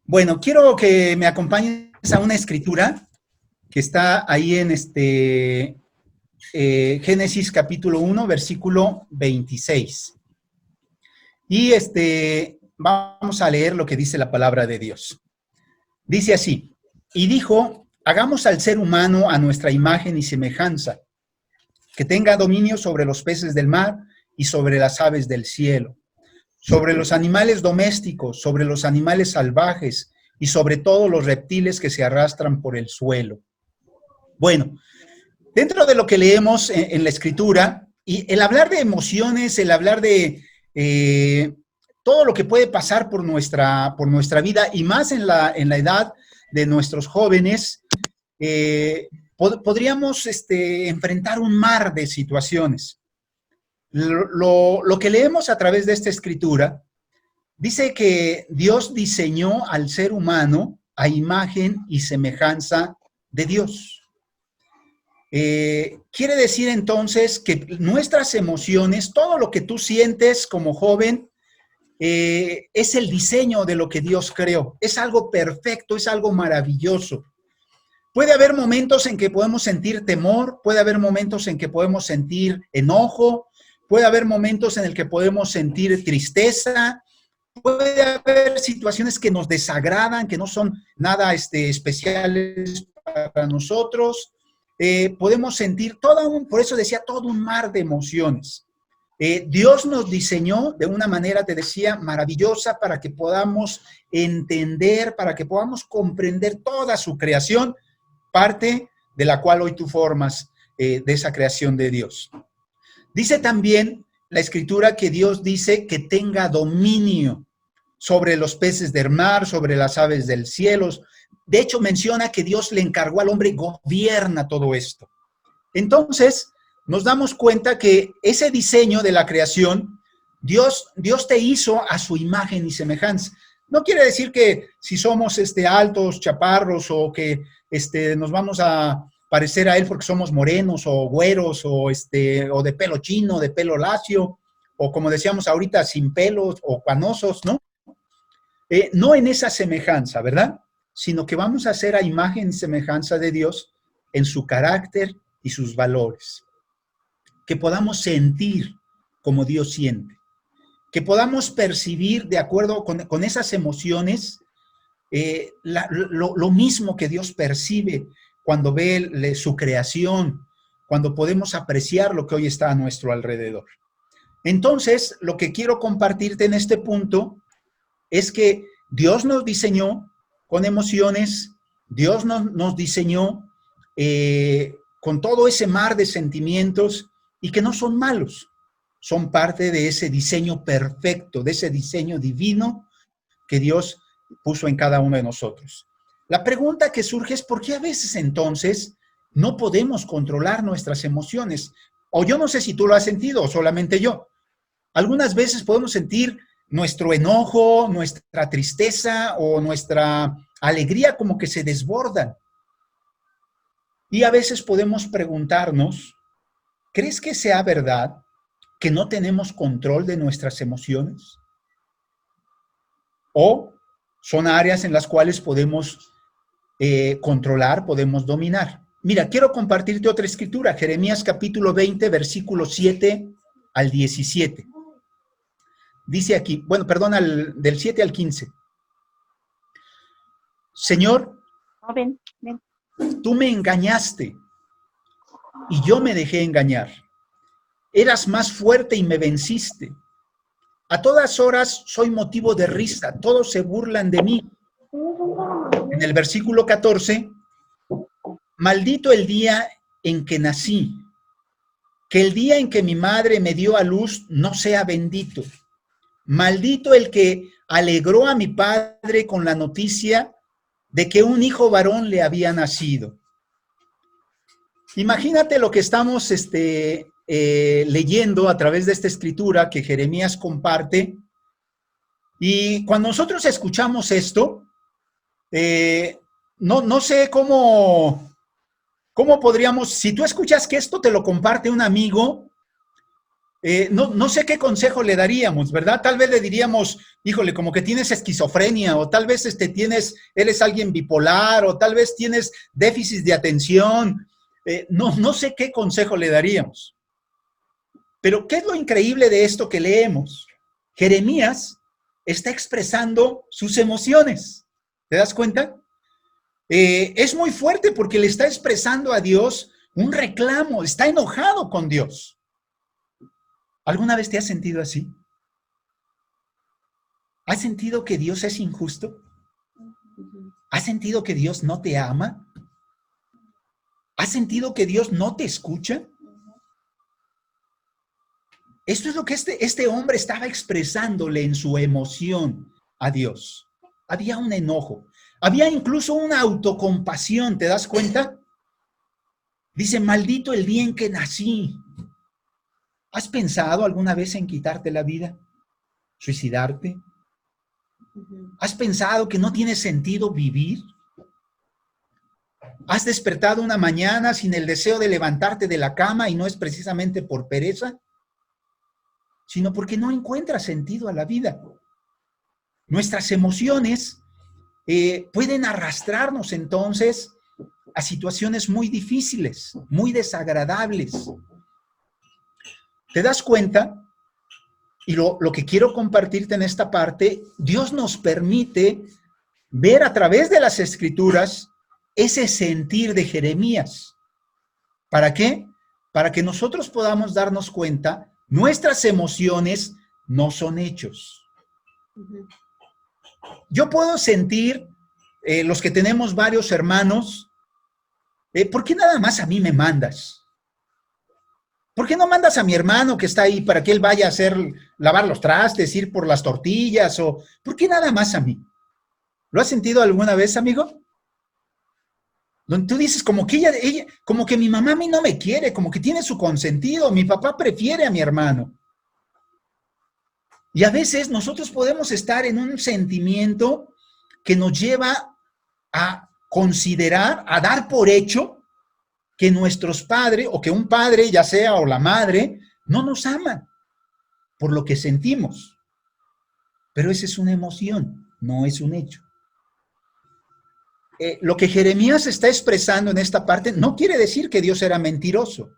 Bueno, quiero que me acompañes a una escritura que está ahí en Génesis capítulo 1, versículo 26. Y vamos a leer lo que dice la palabra de Dios. Dice así, y dijo, hagamos al ser humano a nuestra imagen y semejanza, que tenga dominio sobre los peces del mar y sobre las aves del cielo, sobre los animales domésticos, sobre los animales salvajes y sobre todos los reptiles que se arrastran por el suelo. Bueno, dentro de lo que leemos en la escritura, y el hablar de emociones, el hablar de todo lo que puede pasar por nuestra vida, y más en la edad de nuestros jóvenes, podríamos enfrentar un mar de situaciones. Lo que leemos a través de esta escritura dice que Dios diseñó al ser humano a imagen y semejanza de Dios. Quiere decir entonces que nuestras emociones, todo lo que tú sientes como joven, es el diseño de lo que Dios creó. Es algo perfecto, es algo maravilloso. Puede haber momentos en que podemos sentir temor, puede haber momentos en que podemos sentir enojo, puede haber momentos en el que podemos sentir tristeza, puede haber situaciones que nos desagradan, que no son nada especiales para nosotros. Podemos sentir por eso decía, todo un mar de emociones. Dios nos diseñó de una manera, te decía, maravillosa para que podamos entender, para que podamos comprender toda su creación, parte de la cual hoy tú formas de esa creación de Dios. Dice también la escritura que Dios dice que tenga dominio sobre los peces del mar, sobre las aves del cielo. De hecho, menciona que Dios le encargó al hombre, gobierna todo esto. Entonces, nos damos cuenta que ese diseño de la creación, Dios te hizo a su imagen y semejanza. No quiere decir que si somos altos, chaparros, o que nos vamos a parecer a él porque somos morenos o güeros o de pelo chino, de pelo lacio, o como decíamos ahorita, sin pelos o canosos, ¿no? No en esa semejanza, ¿verdad? Sino que vamos a ser a imagen y semejanza de Dios en su carácter y sus valores. Que podamos sentir como Dios siente. Que podamos percibir de acuerdo con esas emociones lo mismo que Dios percibe cuando ve su creación, cuando podemos apreciar lo que hoy está a nuestro alrededor. Entonces, lo que quiero compartirte en este punto es que Dios nos diseñó con emociones, Dios nos diseñó con todo ese mar de sentimientos y que no son malos, son parte de ese diseño perfecto, de ese diseño divino que Dios puso en cada uno de nosotros. La pregunta que surge es ¿por qué a veces entonces no podemos controlar nuestras emociones? O yo no sé si tú lo has sentido o solamente yo. Algunas veces podemos sentir nuestro enojo, nuestra tristeza o nuestra alegría como que se desbordan. Y a veces podemos preguntarnos, ¿crees que sea verdad que no tenemos control de nuestras emociones? ¿O son áreas en las cuales podemos controlar, podemos dominar? Mira, quiero compartirte otra escritura, Jeremías capítulo 20, versículo 7 al 17. Dice aquí, bueno, perdón, del 7 al 15. Señor, Ven. tú me engañaste y yo me dejé engañar. Eras más fuerte y me venciste. A todas horas soy motivo de risa, todos se burlan de mí. En el versículo 14, maldito el día en que nací, que el día en que mi madre me dio a luz no sea bendito. Maldito el que alegró a mi padre con la noticia de que un hijo varón le había nacido. Imagínate lo que estamos leyendo a través de esta escritura que Jeremías comparte. Y cuando nosotros escuchamos esto, no sé cómo podríamos, si tú escuchas que esto te lo comparte un amigo, no sé qué consejo le daríamos, ¿verdad? Tal vez le diríamos, híjole, como que tienes esquizofrenia, o tal vez eres alguien bipolar, o tal vez tienes déficit de atención. No sé qué consejo le daríamos. Pero ¿qué es lo increíble de esto que leemos? Jeremías está expresando sus emociones. ¿Te das cuenta? Es muy fuerte porque le está expresando a Dios un reclamo, está enojado con Dios. ¿Alguna vez te has sentido así? ¿Has sentido que Dios es injusto? ¿Has sentido que Dios no te ama? ¿Has sentido que Dios no te escucha? Esto es lo que este hombre estaba expresándole en su emoción a Dios. Había un enojo, había incluso una autocompasión, ¿te das cuenta? Dice, maldito el día en que nací. ¿Has pensado alguna vez en quitarte la vida? ¿Suicidarte? ¿Has pensado que no tiene sentido vivir? ¿Has despertado una mañana sin el deseo de levantarte de la cama y no es precisamente por pereza, sino porque no encuentras sentido a la vida? Nuestras emociones pueden arrastrarnos entonces a situaciones muy difíciles, muy desagradables. ¿Te das cuenta? Y lo que quiero compartirte en esta parte, Dios nos permite ver a través de las Escrituras ese sentir de Jeremías. ¿Para qué? Para que nosotros podamos darnos cuenta, nuestras emociones no son hechos. Yo puedo sentir, los que tenemos varios hermanos, ¿por qué nada más a mí me mandas? ¿Por qué no mandas a mi hermano que está ahí para que él vaya a lavar los trastes, ir por las tortillas? ¿O por qué nada más a mí? ¿Lo has sentido alguna vez, amigo? Donde tú dices, como que ella, como que mi mamá a mí no me quiere, como que tiene su consentido, mi papá prefiere a mi hermano. Y a veces nosotros podemos estar en un sentimiento que nos lleva a considerar, a dar por hecho que nuestros padres, o que un padre, ya sea, o la madre, no nos aman por lo que sentimos. Pero esa es una emoción, no es un hecho. Lo que Jeremías está expresando en esta parte no quiere decir que Dios era mentiroso.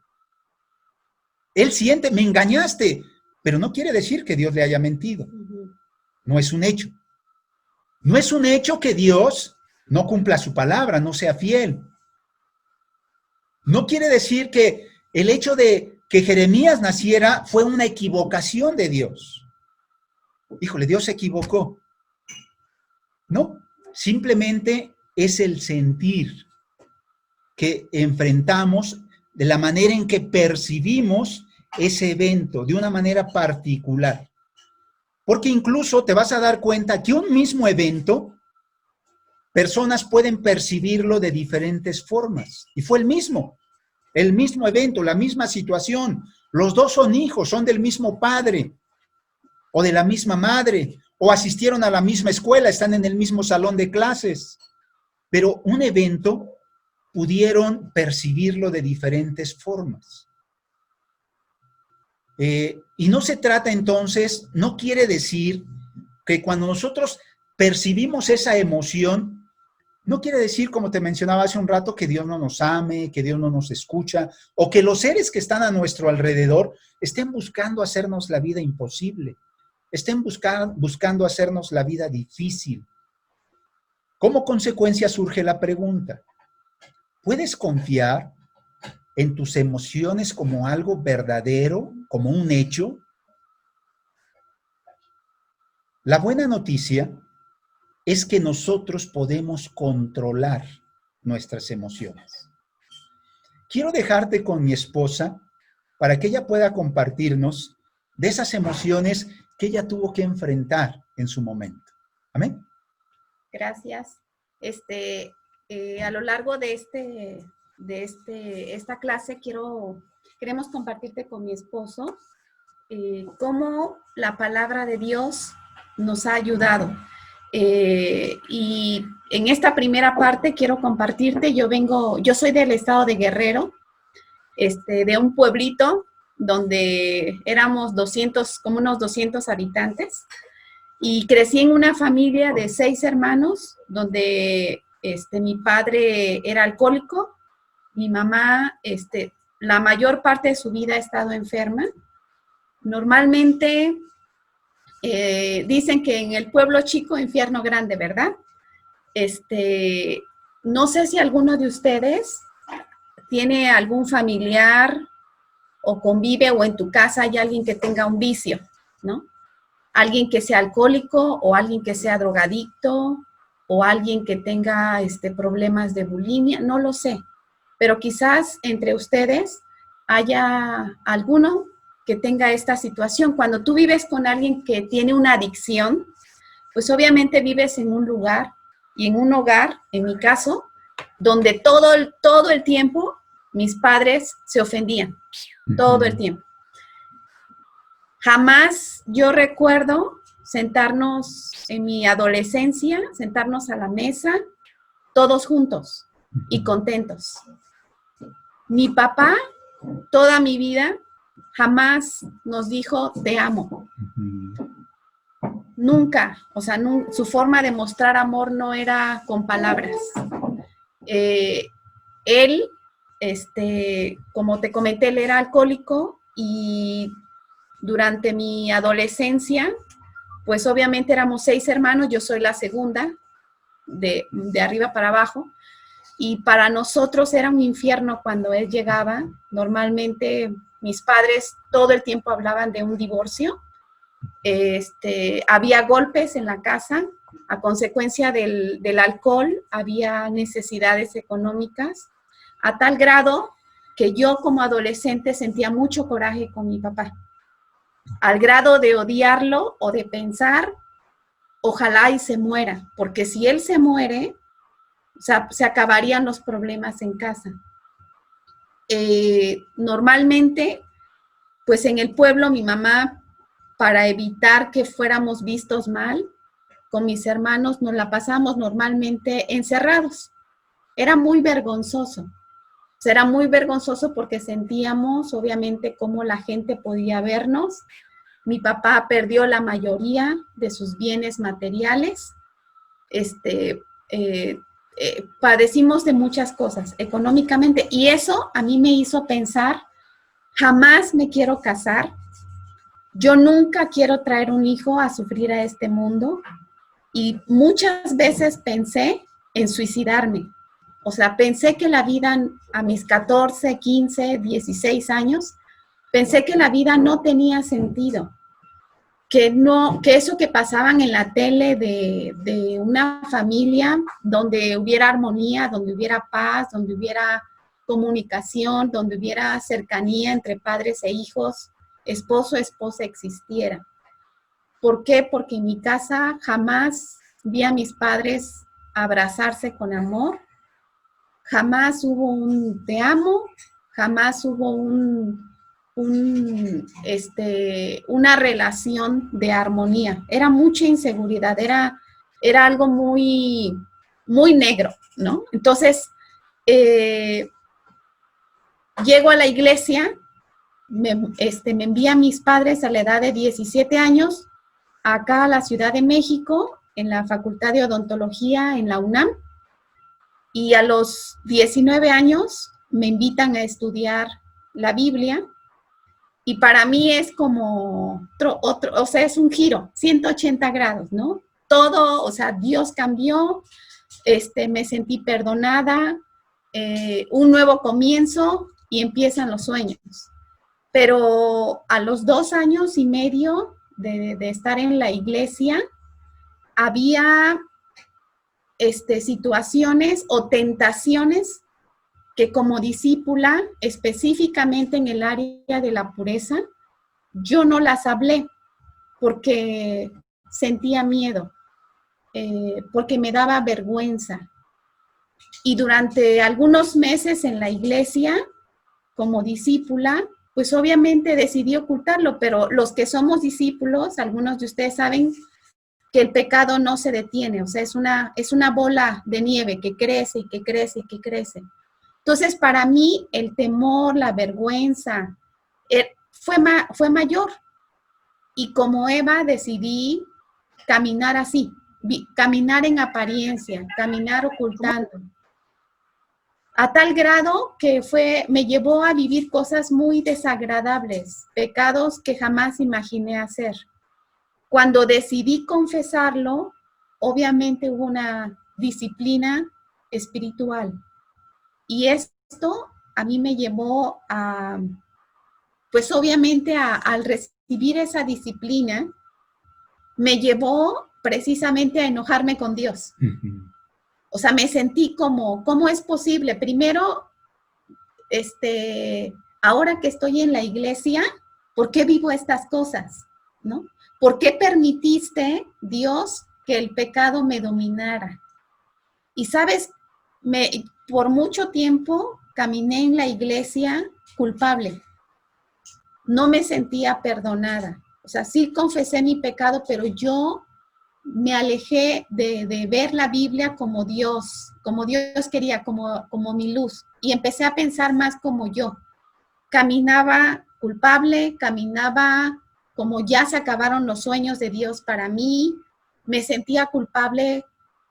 Él siente, me engañaste, pero no quiere decir que Dios le haya mentido. No es un hecho. No es un hecho que Dios no cumpla su palabra, no sea fiel. No quiere decir que el hecho de que Jeremías naciera fue una equivocación de Dios. Híjole, Dios se equivocó. No, simplemente es el sentir que enfrentamos, de la manera en que percibimos ese evento, de una manera particular. Porque incluso te vas a dar cuenta que un mismo evento, personas pueden percibirlo de diferentes formas. Y fue el mismo evento, la misma situación. Los dos son hijos, son del mismo padre o de la misma madre, o asistieron a la misma escuela, están en el mismo salón de clases. Pero un evento pudieron percibirlo de diferentes formas. Y no se trata entonces, no quiere decir que cuando nosotros percibimos esa emoción, no quiere decir, como te mencionaba hace un rato, que Dios no nos ame, que Dios no nos escucha, o que los seres que están a nuestro alrededor estén buscando hacernos la vida imposible, estén buscando hacernos la vida difícil. Como consecuencia surge la pregunta, ¿puedes confiar en tus emociones como algo verdadero, como un hecho? La buena noticia es que nosotros podemos controlar nuestras emociones. Quiero dejarte con mi esposa para que ella pueda compartirnos de esas emociones que ella tuvo que enfrentar en su momento. Amén. Gracias. A lo largo de esta clase queremos compartirte con mi esposo cómo la palabra de Dios nos ha ayudado. Y en esta primera parte quiero compartirte, yo soy del estado de Guerrero, de un pueblito donde éramos 200, como unos 200 habitantes, y crecí en una familia de 6 hermanos, donde mi padre era alcohólico, mi mamá, la mayor parte de su vida ha estado enferma. Normalmente dicen que en el pueblo chico, infierno grande, ¿verdad? No sé si alguno de ustedes tiene algún familiar o convive o en tu casa hay alguien que tenga un vicio, ¿no? Alguien que sea alcohólico o alguien que sea drogadicto o alguien que tenga problemas de bulimia, no lo sé. Pero quizás entre ustedes haya alguno que tenga esta situación. Cuando tú vives con alguien que tiene una adicción, pues obviamente vives en un lugar y en un hogar, en mi caso, donde todo el tiempo mis padres se ofendían, todo el tiempo. Jamás yo recuerdo sentarnos en mi adolescencia, sentarnos a la mesa, todos juntos y contentos. Mi papá, toda mi vida, jamás nos dijo, te amo. Nunca, o sea, su forma de mostrar amor no era con palabras. Él, como te comenté, él era alcohólico y durante mi adolescencia, pues obviamente éramos 6 hermanos, yo soy la segunda, de arriba para abajo, y para nosotros era un infierno cuando él llegaba. Normalmente mis padres todo el tiempo hablaban de un divorcio. Había golpes en la casa, a consecuencia del alcohol, había necesidades económicas, a tal grado que yo como adolescente sentía mucho coraje con mi papá, al grado de odiarlo o de pensar, ojalá y se muera, porque si él se muere, o sea, se acabarían los problemas en casa. Normalmente, pues en el pueblo mi mamá, para evitar que fuéramos vistos mal, con mis hermanos nos la pasamos normalmente encerrados. Era muy vergonzoso. O sea, era muy vergonzoso porque sentíamos, obviamente, cómo la gente podía vernos. Mi papá perdió la mayoría de sus bienes materiales. Padecimos de muchas cosas económicamente y eso a mí me hizo pensar, jamás me quiero casar. Yo nunca quiero traer un hijo a sufrir a este mundo y muchas veces pensé en suicidarme. O sea, pensé que la vida a mis 14, 15, 16 años, pensé que la vida no tenía sentido, que eso que pasaban en la tele de una familia donde hubiera armonía, donde hubiera paz, donde hubiera comunicación, donde hubiera cercanía entre padres e hijos, esposo, esposa, existiera. ¿Por qué? Porque en mi casa jamás vi a mis padres abrazarse con amor, jamás hubo un te amo, jamás hubo una relación de armonía. Era mucha inseguridad, era algo muy, muy negro, ¿no? Entonces, llego a la iglesia, me envían mis padres a la edad de 17 años, acá a la Ciudad de México, en la Facultad de Odontología en la UNAM, y a los 19 años me invitan a estudiar la Biblia, y para mí es como otro, o sea, es un giro, 180 grados, ¿no? Todo, o sea, Dios cambió, me sentí perdonada, un nuevo comienzo y empiezan los sueños. Pero a los 2 años y medio de estar en la iglesia, había situaciones o tentaciones que como discípula, específicamente en el área de la pureza, yo no las hablé porque sentía miedo, porque me daba vergüenza. Y durante algunos meses en la iglesia, como discípula, pues obviamente decidí ocultarlo, pero los que somos discípulos, algunos de ustedes saben que el pecado no se detiene, o sea, es una bola de nieve que crece y que crece y que crece. Entonces, para mí, el temor, la vergüenza, fue mayor. Y como Eva decidí caminar así, caminar en apariencia, caminar ocultando. A tal grado que me llevó a vivir cosas muy desagradables, pecados que jamás imaginé hacer. Cuando decidí confesarlo, obviamente hubo una disciplina espiritual. Y esto a mí me llevó a, pues obviamente al recibir esa disciplina, me llevó precisamente a enojarme con Dios. O sea, me sentí como, ¿cómo es posible? Primero, ahora que estoy en la iglesia, ¿por qué vivo estas cosas? ¿No? ¿Por qué permitiste, Dios, que el pecado me dominara? Y sabes, por mucho tiempo caminé en la iglesia culpable. No me sentía perdonada. O sea, sí confesé mi pecado, pero yo me alejé de ver la Biblia como Dios quería, como mi luz. Y empecé a pensar más como yo. Caminaba culpable, caminaba como ya se acabaron los sueños de Dios para mí. Me sentía culpable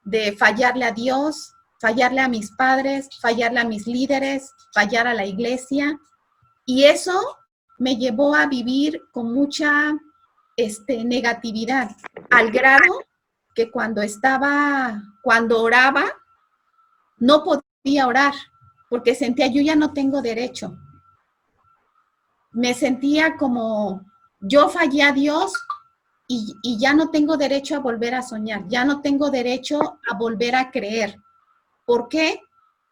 de fallarle a Dios, fallarle a mis padres, fallarle a mis líderes, fallar a la iglesia. Y eso me llevó a vivir con mucha negatividad, al grado que cuando oraba, no podía orar, porque sentía, yo ya no tengo derecho. Me sentía como, yo fallé a Dios y ya no tengo derecho a volver a soñar, ya no tengo derecho a volver a creer. ¿Por qué?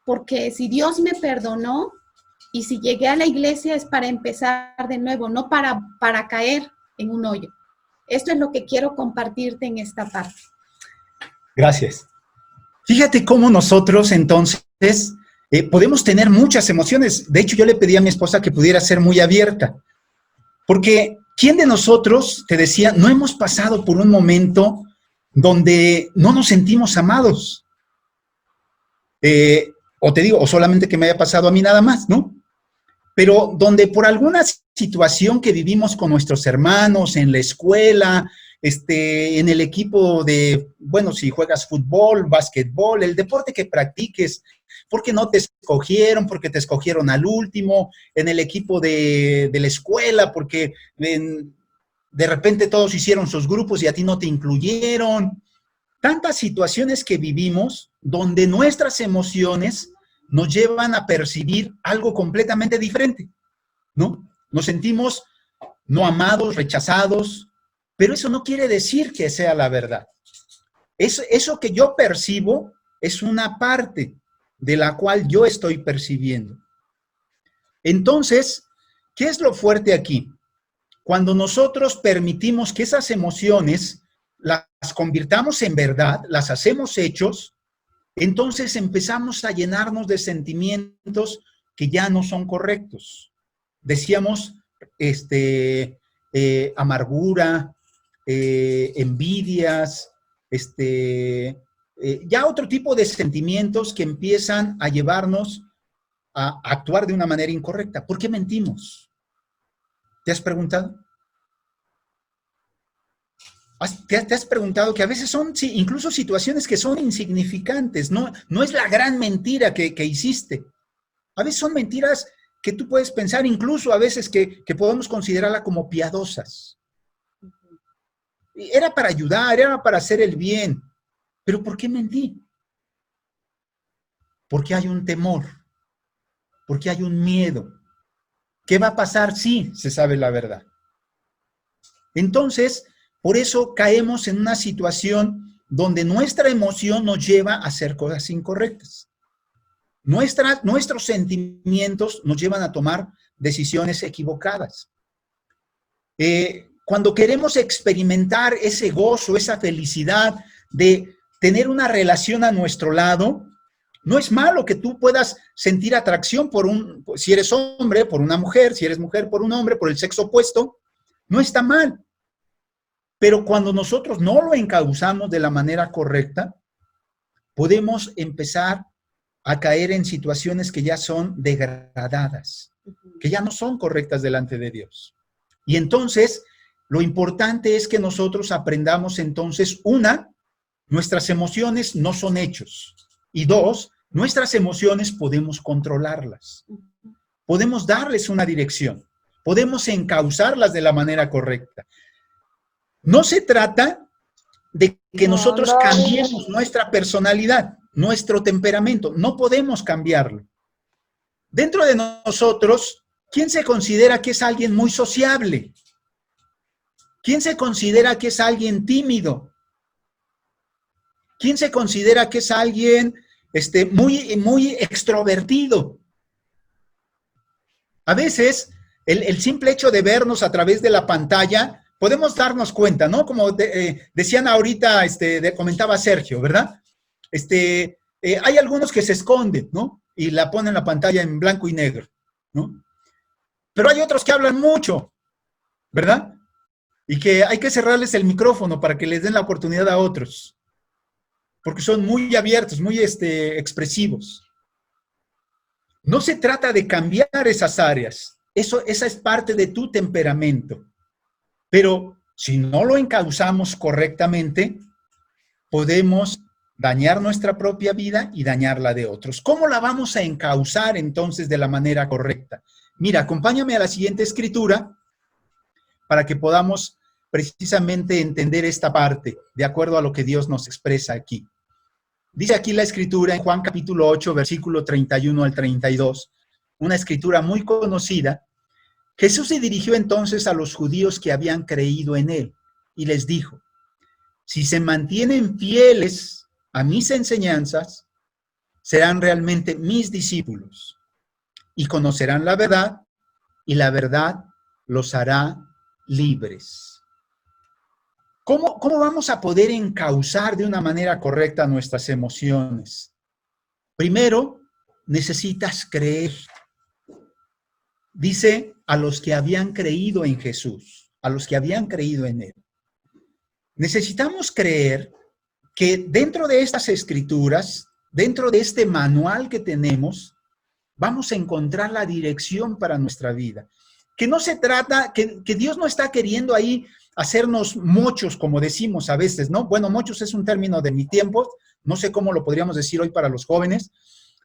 Porque si Dios me perdonó y si llegué a la iglesia es para empezar de nuevo, no para caer en un hoyo. Esto es lo que quiero compartirte en esta parte. Gracias. Fíjate cómo nosotros entonces podemos tener muchas emociones. De hecho, yo le pedí a mi esposa que pudiera ser muy abierta. Porque, ¿quién de nosotros, te decía, no hemos pasado por un momento donde no nos sentimos amados? O te digo, o solamente que me haya pasado a mí nada más, ¿no? Pero donde por alguna situación que vivimos con nuestros hermanos, en la escuela, en el equipo de, bueno, si juegas fútbol, básquetbol, el deporte que practiques, porque no te escogieron, porque te escogieron al último, en el equipo de la escuela, porque de repente todos hicieron sus grupos y a ti no te incluyeron. Tantas situaciones que vivimos donde nuestras emociones nos llevan a percibir algo completamente diferente, ¿no? Nos sentimos no amados, rechazados, pero eso no quiere decir que sea la verdad. Eso que yo percibo es una parte de la cual yo estoy percibiendo. Entonces, ¿qué es lo fuerte aquí? Cuando nosotros permitimos que esas emociones las convirtamos en verdad, las hacemos hechos, entonces empezamos a llenarnos de sentimientos que ya no son correctos. Decíamos, amargura, envidias, ya otro tipo de sentimientos que empiezan a llevarnos a actuar de una manera incorrecta. ¿Por qué mentimos? ¿Te has preguntado? ¿Te has preguntado que a veces son incluso situaciones que son insignificantes? No es la gran mentira que hiciste. A veces son mentiras que tú puedes pensar, incluso a veces que podemos considerarla como piadosas. Era para ayudar, era para hacer el bien. ¿Pero por qué mentí? Porque hay un temor, porque hay un miedo. ¿Qué va a pasar si se sabe la verdad? Entonces, por eso caemos en una situación donde nuestra emoción nos lleva a hacer cosas incorrectas. Nuestros sentimientos nos llevan a tomar decisiones equivocadas. Cuando queremos experimentar ese gozo, esa felicidad de tener una relación a nuestro lado, no es malo que tú puedas sentir atracción si eres hombre, por una mujer, si eres mujer, por un hombre, por el sexo opuesto, no está mal. Pero cuando nosotros no lo encauzamos de la manera correcta, podemos empezar a caer en situaciones que ya son degradadas, que ya no son correctas delante de Dios. Y entonces, lo importante es que nosotros aprendamos entonces, una, nuestras emociones no son hechos. Y dos, nuestras emociones podemos controlarlas. Podemos darles una dirección. Podemos encauzarlas de la manera correcta. No se trata de que nosotros cambiemos nuestra personalidad, nuestro temperamento. No podemos cambiarlo. Dentro de nosotros, ¿quién se considera que es alguien muy sociable? ¿Quién se considera que es alguien tímido? ¿Quién se considera que es alguien muy extrovertido? A veces, el simple hecho de vernos a través de la pantalla, podemos darnos cuenta, ¿no? Como decían ahorita, comentaba Sergio, ¿verdad? Hay algunos que se esconden, ¿no? Y la ponen la pantalla en blanco y negro, ¿no? Pero hay otros que hablan mucho, ¿verdad? Y que hay que cerrarles el micrófono para que les den la oportunidad a otros, porque son muy abiertos, muy expresivos. No se trata de cambiar esas áreas, esa es parte de tu temperamento, pero si no lo encauzamos correctamente, podemos dañar nuestra propia vida y dañar la de otros. ¿Cómo la vamos a encauzar entonces de la manera correcta? Mira, acompáñame a la siguiente escritura para que podamos precisamente entender esta parte de acuerdo a lo que Dios nos expresa aquí. Dice aquí la escritura en Juan capítulo 8, versículo 31 al 32, una escritura muy conocida. Jesús se dirigió entonces a los judíos que habían creído en él y les dijo: si se mantienen fieles a mis enseñanzas, serán realmente mis discípulos y conocerán la verdad, y la verdad los hará libres. ¿Cómo vamos a poder encauzar de una manera correcta nuestras emociones? Primero, necesitas creer. Dice a los que habían creído en Jesús, a los que habían creído en él. Necesitamos creer que dentro de estas escrituras, dentro de este manual que tenemos, vamos a encontrar la dirección para nuestra vida. Que no se trata, que Dios no está queriendo ahí hacernos mochos, como decimos a veces, ¿no? Bueno, mochos es un término de mi tiempo, no sé cómo lo podríamos decir hoy para los jóvenes,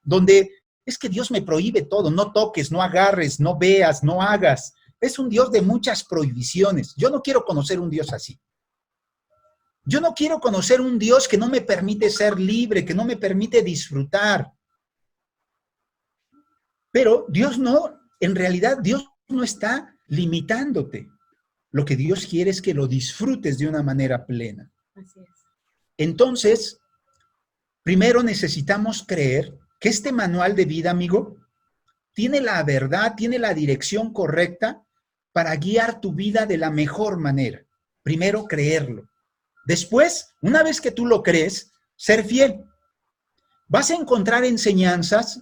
donde es que Dios me prohíbe todo, no toques, no agarres, no veas, no hagas. Es un Dios de muchas prohibiciones. Yo no quiero conocer un Dios así. Yo no quiero conocer un Dios que no me permite ser libre, que no me permite disfrutar. Pero Dios no, en realidad Dios no está limitándote. Lo que Dios quiere es que lo disfrutes de una manera plena. Así es. Entonces, primero necesitamos creer que este manual de vida, amigo, tiene la verdad, tiene la dirección correcta para guiar tu vida de la mejor manera. Primero, creerlo. Después, una vez que tú lo crees, ser fiel. Vas a encontrar enseñanzas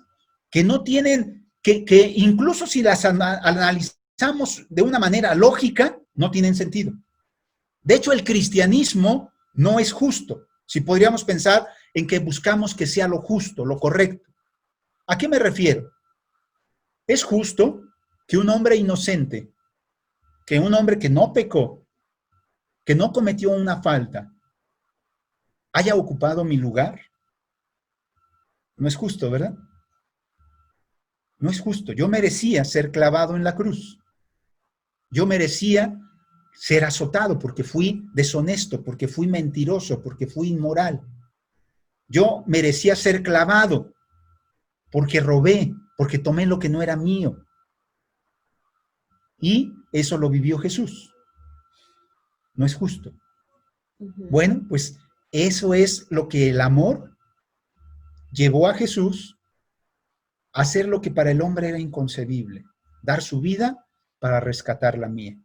que no tienen, que incluso si las analizamos de una manera lógica, no tienen sentido. De hecho, el cristianismo no es justo. Si podríamos pensar en que buscamos que sea lo justo, lo correcto. ¿A qué me refiero? Es justo que un hombre inocente, que un hombre que no pecó, que no cometió una falta, haya ocupado mi lugar. No es justo, ¿verdad? No es justo. Yo merecía ser clavado en la cruz. Yo merecía ser azotado porque fui deshonesto, porque fui mentiroso, porque fui inmoral. Yo merecía ser clavado porque robé, porque tomé lo que no era mío. Y eso lo vivió Jesús. No es justo. Bueno, pues eso es lo que el amor llevó a Jesús a hacer lo que para el hombre era inconcebible, dar su vida para rescatar la mía,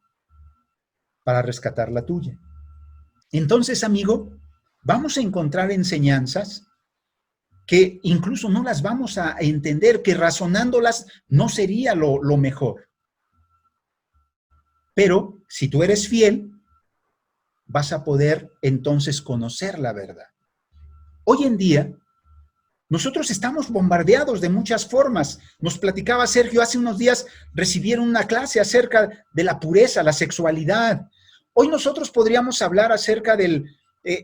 para rescatar la tuya. Entonces, amigo, vamos a encontrar enseñanzas que incluso no las vamos a entender, que razonándolas no sería lo mejor. Pero si tú eres fiel, vas a poder entonces conocer la verdad. Hoy en día, Nosotros estamos bombardeados de muchas formas. Nos platicaba Sergio, hace unos días recibieron una clase acerca de la pureza, la sexualidad. Hoy nosotros podríamos hablar acerca del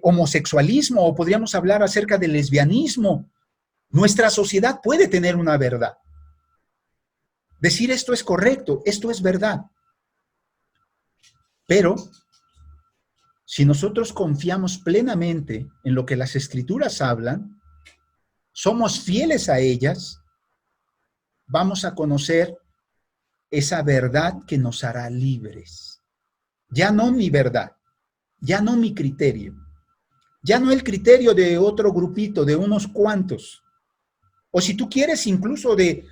homosexualismo o podríamos hablar acerca del lesbianismo. Nuestra sociedad puede tener una verdad. Decir esto es correcto, esto es verdad. Pero si nosotros confiamos plenamente en lo que las Escrituras hablan, somos fieles a ellas, vamos a conocer esa verdad que nos hará libres. Ya no mi verdad, ya no mi criterio, ya no el criterio de otro grupito, de unos cuantos, o si tú quieres incluso de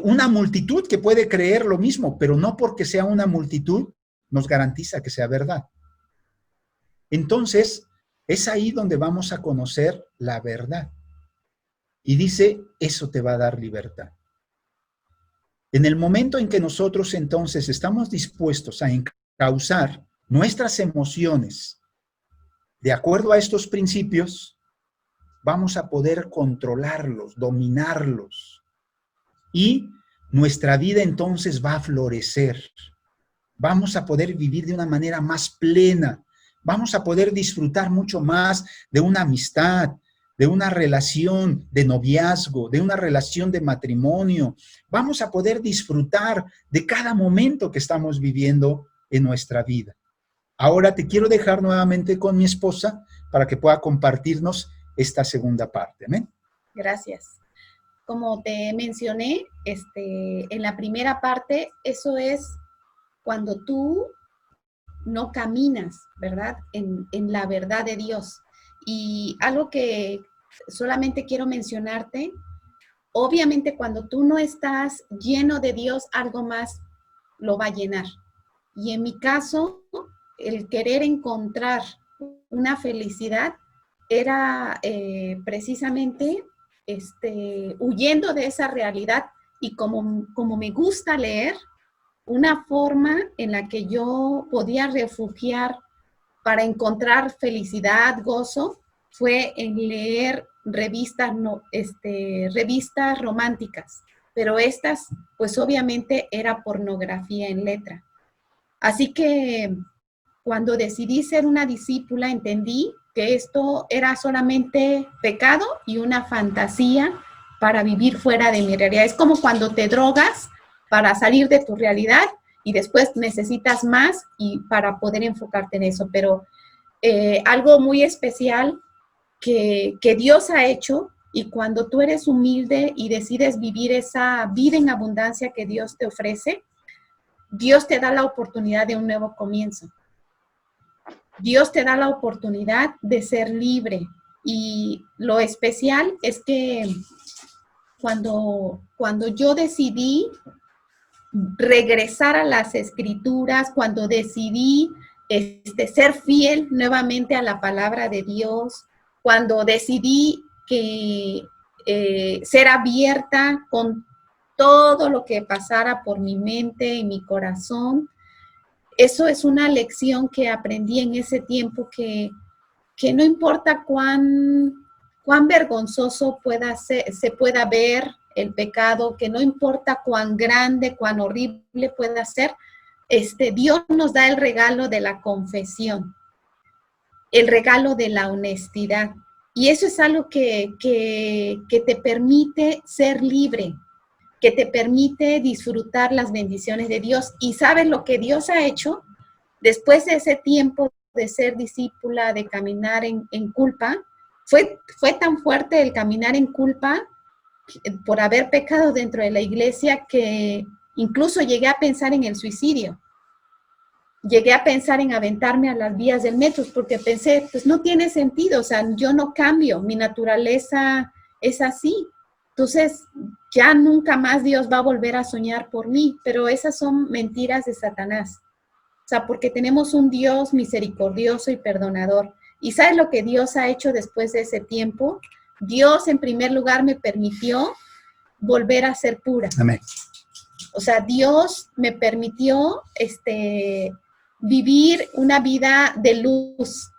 una multitud que puede creer lo mismo, pero no porque sea una multitud nos garantiza que sea verdad. Entonces, es ahí donde vamos a conocer la verdad. Y dice, eso te va a dar libertad. En el momento en que nosotros entonces estamos dispuestos a encauzar nuestras emociones de acuerdo a estos principios, vamos a poder controlarlos, dominarlos. Y nuestra vida entonces va a florecer. Vamos a poder vivir de una manera más plena. Vamos a poder disfrutar mucho más de una amistad, de una relación de noviazgo, de una relación de matrimonio. Vamos a poder disfrutar de cada momento que estamos viviendo en nuestra vida. Ahora te quiero dejar nuevamente con mi esposa para que pueda compartirnos esta segunda parte. ¿Amén? Gracias. Como te mencioné, en la primera parte, eso es cuando tú no caminas, ¿verdad? En la verdad de Dios. Y algo que solamente quiero mencionarte, obviamente cuando tú no estás lleno de Dios, algo más lo va a llenar. Y en mi caso, el querer encontrar una felicidad era precisamente huyendo de esa realidad y como me gusta leer, una forma en la que yo podía refugiar para encontrar felicidad, gozo, fue en leer revistas románticas, pero estas, pues obviamente era pornografía en letra. Así que cuando decidí ser una discípula, entendí que esto era solamente pecado y una fantasía para vivir fuera de mi realidad. Es como cuando te drogas para salir de tu realidad y después necesitas más y para poder enfocarte en eso. Pero algo muy especial que Dios ha hecho, y cuando tú eres humilde y decides vivir esa vida en abundancia que Dios te ofrece, Dios te da la oportunidad de un nuevo comienzo. Dios te da la oportunidad de ser libre. Y lo especial es que cuando yo decidí regresar a las Escrituras, cuando decidí ser fiel nuevamente a la palabra de Dios, cuando decidí que ser abierta con todo lo que pasara por mi mente y mi corazón, eso es una lección que aprendí en ese tiempo, que no importa cuán vergonzoso se pueda ver el pecado, que no importa cuán grande, cuán horrible pueda ser, Dios nos da el regalo de la confesión, el regalo de la honestidad. Y eso es algo que te permite ser libre, que te permite disfrutar las bendiciones de Dios. Y ¿sabes lo que Dios ha hecho? Después de ese tiempo de ser discípula, de caminar en culpa, fue tan fuerte el caminar en culpa por haber pecado dentro de la iglesia que incluso llegué a pensar en el suicidio. Llegué a pensar en aventarme a las vías del metro porque pensé, pues no tiene sentido, o sea, yo no cambio, mi naturaleza es así. Entonces, ya nunca más Dios va a volver a soñar por mí, pero esas son mentiras de Satanás. O sea, porque tenemos un Dios misericordioso y perdonador. ¿Y sabes lo que Dios ha hecho después de ese tiempo? Dios, en primer lugar, me permitió volver a ser pura. Amén. O sea, Dios me permitió vivir una vida de luz.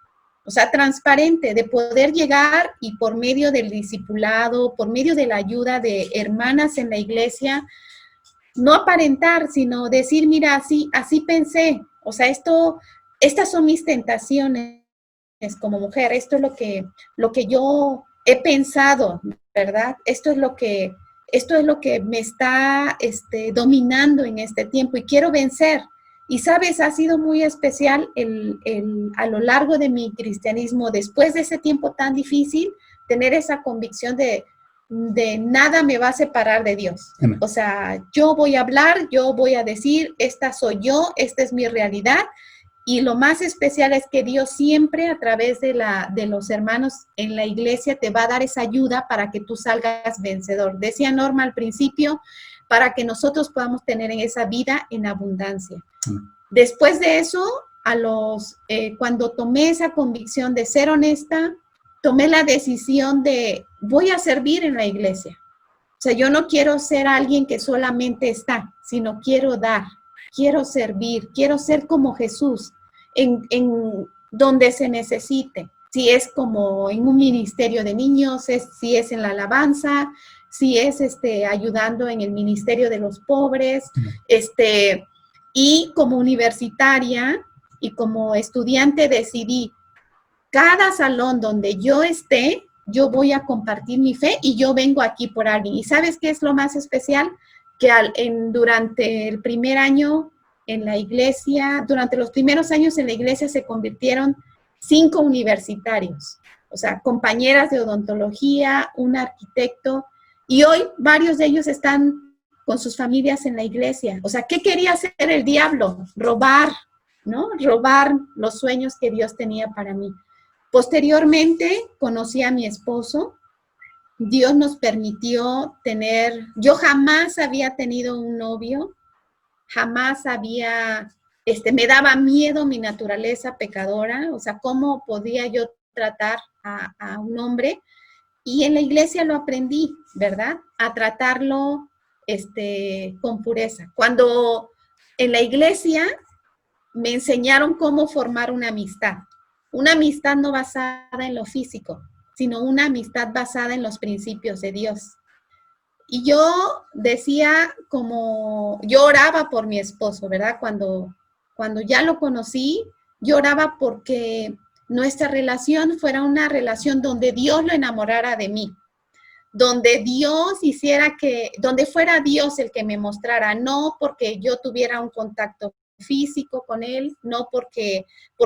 O sea, transparente, de poder llegar y por medio del discipulado, por medio de la ayuda de hermanas en la iglesia, no aparentar, sino decir, mira, así pensé. O sea, estas son mis tentaciones como mujer, esto es lo que yo he pensado, ¿verdad? Esto es lo que me está dominando en este tiempo y quiero vencer. Y sabes, ha sido muy especial a lo largo de mi cristianismo, después de ese tiempo tan difícil, tener esa convicción de nada me va a separar de Dios. Amén. O sea, yo voy a hablar, yo voy a decir, esta soy yo, esta es mi realidad. Y lo más especial es que Dios siempre a través de los hermanos en la iglesia te va a dar esa ayuda para que tú salgas vencedor. Decía Norma al principio, para que nosotros podamos tener en esa vida en abundancia. Después de eso, cuando tomé esa convicción de ser honesta, tomé la decisión de voy a servir en la iglesia. O sea, yo no quiero ser alguien que solamente está, sino quiero dar, quiero servir, quiero ser como Jesús en donde se necesite. Si es como en un ministerio de niños, si es en la alabanza, si es ayudando en el ministerio de los pobres, y como universitaria y como estudiante decidí, cada salón donde yo esté, yo voy a compartir mi fe y yo vengo aquí por alguien. ¿Y sabes qué es lo más especial? Que durante el primer año en la iglesia, durante los primeros años en la iglesia se convirtieron 5 universitarios, o sea, compañeras de odontología, un arquitecto, y hoy varios de ellos están con sus familias en la iglesia. O sea, ¿qué quería hacer el diablo? Robar, ¿no? Robar los sueños que Dios tenía para mí. Posteriormente conocí a mi esposo. Dios nos permitió yo jamás había tenido un novio, jamás me daba miedo mi naturaleza pecadora, o sea, ¿cómo podía yo tratar a un hombre? Y en la iglesia lo aprendí, ¿verdad? A tratarlo con pureza. Cuando en la iglesia me enseñaron cómo formar una amistad no basada en lo físico, sino una amistad basada en los principios de Dios. Y yo decía yo oraba por mi esposo, ¿verdad? Cuando ya lo conocí, yo oraba porque nuestra relación fuera una relación donde Dios lo enamorara de mí, donde donde fuera Dios el que me mostrara, no porque yo tuviera un contacto físico con él, no por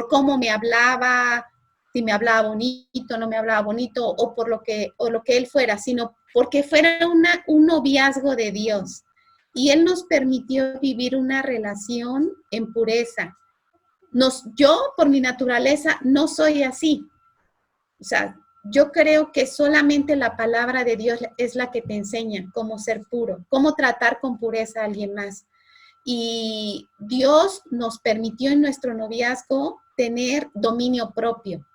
cómo me hablaba, si me hablaba bonito, no me hablaba bonito, o lo que él fuera, sino porque fuera un noviazgo de Dios. Y Él nos permitió vivir una relación en pureza. Yo, por mi naturaleza, no soy así. O sea, yo creo que solamente la palabra de Dios es la que te enseña cómo ser puro, cómo tratar con pureza a alguien más. Y Dios nos permitió en nuestro noviazgo tener dominio propio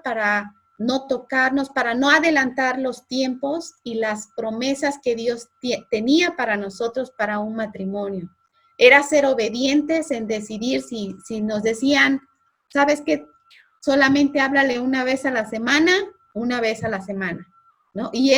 para no tocarnos, para no adelantar los tiempos y las promesas que Dios tenía para nosotros para un matrimonio. Era ser obedientes en decidir si nos decían, ¿sabes qué? Solamente háblale una vez a la semana, ¿no? Y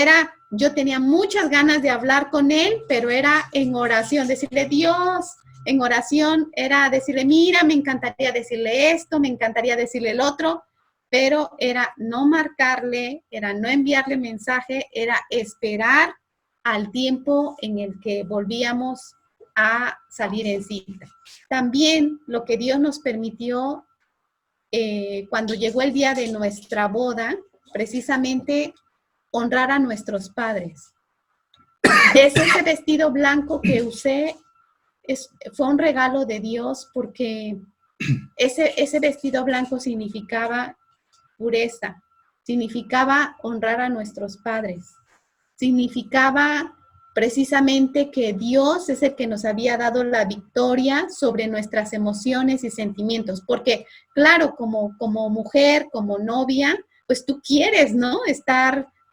yo tenía muchas ganas de hablar con él, pero era en oración, decirle, Dios, en oración era decirle, mira, me encantaría decirle esto, me encantaría decirle el otro, pero era no marcarle, era no enviarle mensaje, era esperar al tiempo en el que volvíamos a salir en cita. También lo que Dios nos permitió cuando llegó el día de nuestra boda, precisamente honrar a nuestros padres. Ese vestido blanco que usé fue un regalo de Dios porque ese vestido blanco significaba pureza, significaba honrar a nuestros padres, significaba precisamente que Dios es el que nos había dado la victoria sobre nuestras emociones y sentimientos, porque claro, como mujer, como novia, pues tú quieres, ¿no?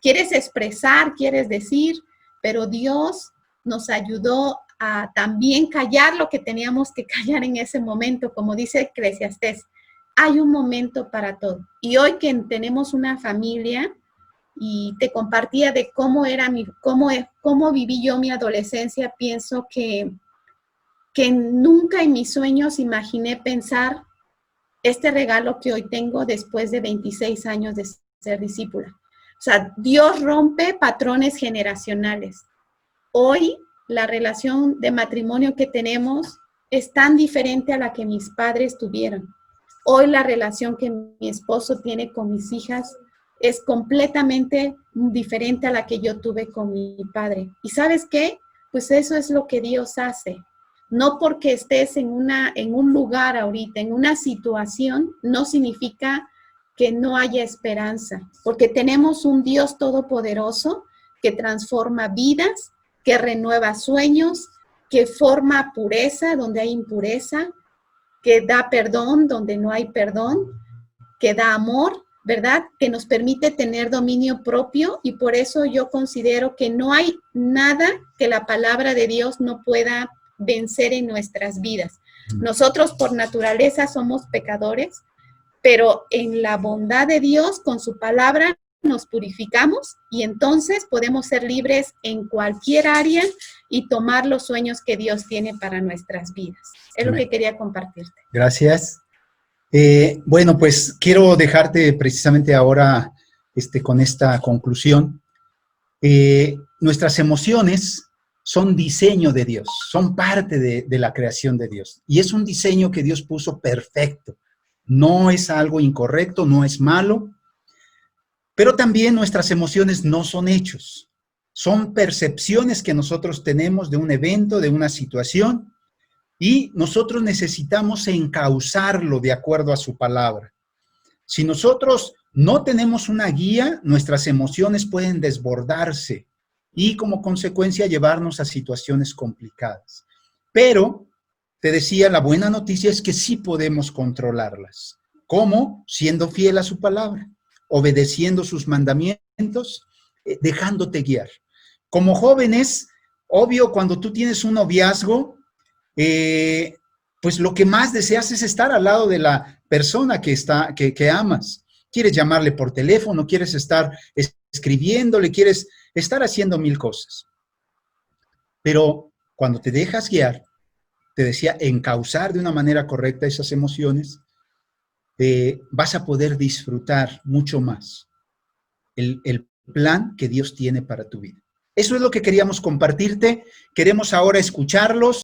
Quieres expresar, quieres decir, pero Dios nos ayudó a también callar lo que teníamos que callar en ese momento, como dice Eclesiastés. hay un momento para todo. Y hoy que tenemos una familia, y te compartía de cómo viví yo mi adolescencia, pienso que nunca en mis sueños imaginé pensar este regalo que hoy tengo después de 26 años de ser discípula. O sea, Dios rompe patrones generacionales. Hoy la relación de matrimonio que tenemos es tan diferente a la que mis padres tuvieron. Hoy la relación que mi esposo tiene con mis hijas es completamente diferente a la que yo tuve con mi padre. ¿Y sabes qué? Pues eso es lo que Dios hace. No porque estés en un lugar ahorita, en una situación, no significa que no haya esperanza, porque tenemos un Dios todopoderoso que transforma vidas, que renueva sueños, que forma pureza donde hay impureza, que da perdón donde no hay perdón, que da amor, ¿verdad? Que nos permite tener dominio propio, y por eso yo considero que no hay nada que la palabra de Dios no pueda vencer en nuestras vidas. Nosotros por naturaleza somos pecadores, pero en la bondad de Dios, con su palabra, nos purificamos y entonces podemos ser libres en cualquier área y tomar los sueños que Dios tiene para nuestras vidas. Es lo que quería compartirte. Gracias. Bueno, pues quiero dejarte precisamente ahora con esta conclusión. Nuestras emociones son diseño de Dios, son parte de la creación de Dios. Y es un diseño que Dios puso perfecto. No es algo incorrecto, no es malo. Pero también nuestras emociones no son hechos. Son percepciones que nosotros tenemos de un evento, de una situación, y nosotros necesitamos encauzarlo de acuerdo a su palabra. Si nosotros no tenemos una guía, nuestras emociones pueden desbordarse y como consecuencia llevarnos a situaciones complicadas. Pero, te decía, la buena noticia es que sí podemos controlarlas. ¿Cómo? Siendo fiel a su palabra, obedeciendo sus mandamientos, dejándote guiar. Como jóvenes, obvio, cuando tú tienes un noviazgo, pues lo que más deseas es estar al lado de la persona que amas. Quieres llamarle por teléfono, quieres estar escribiéndole, quieres estar haciendo mil cosas. Pero cuando te dejas guiar, te decía, encauzar de una manera correcta esas emociones, vas a poder disfrutar mucho más el plan que Dios tiene para tu vida. Eso es lo que queríamos compartirte. Queremos ahora escucharlos.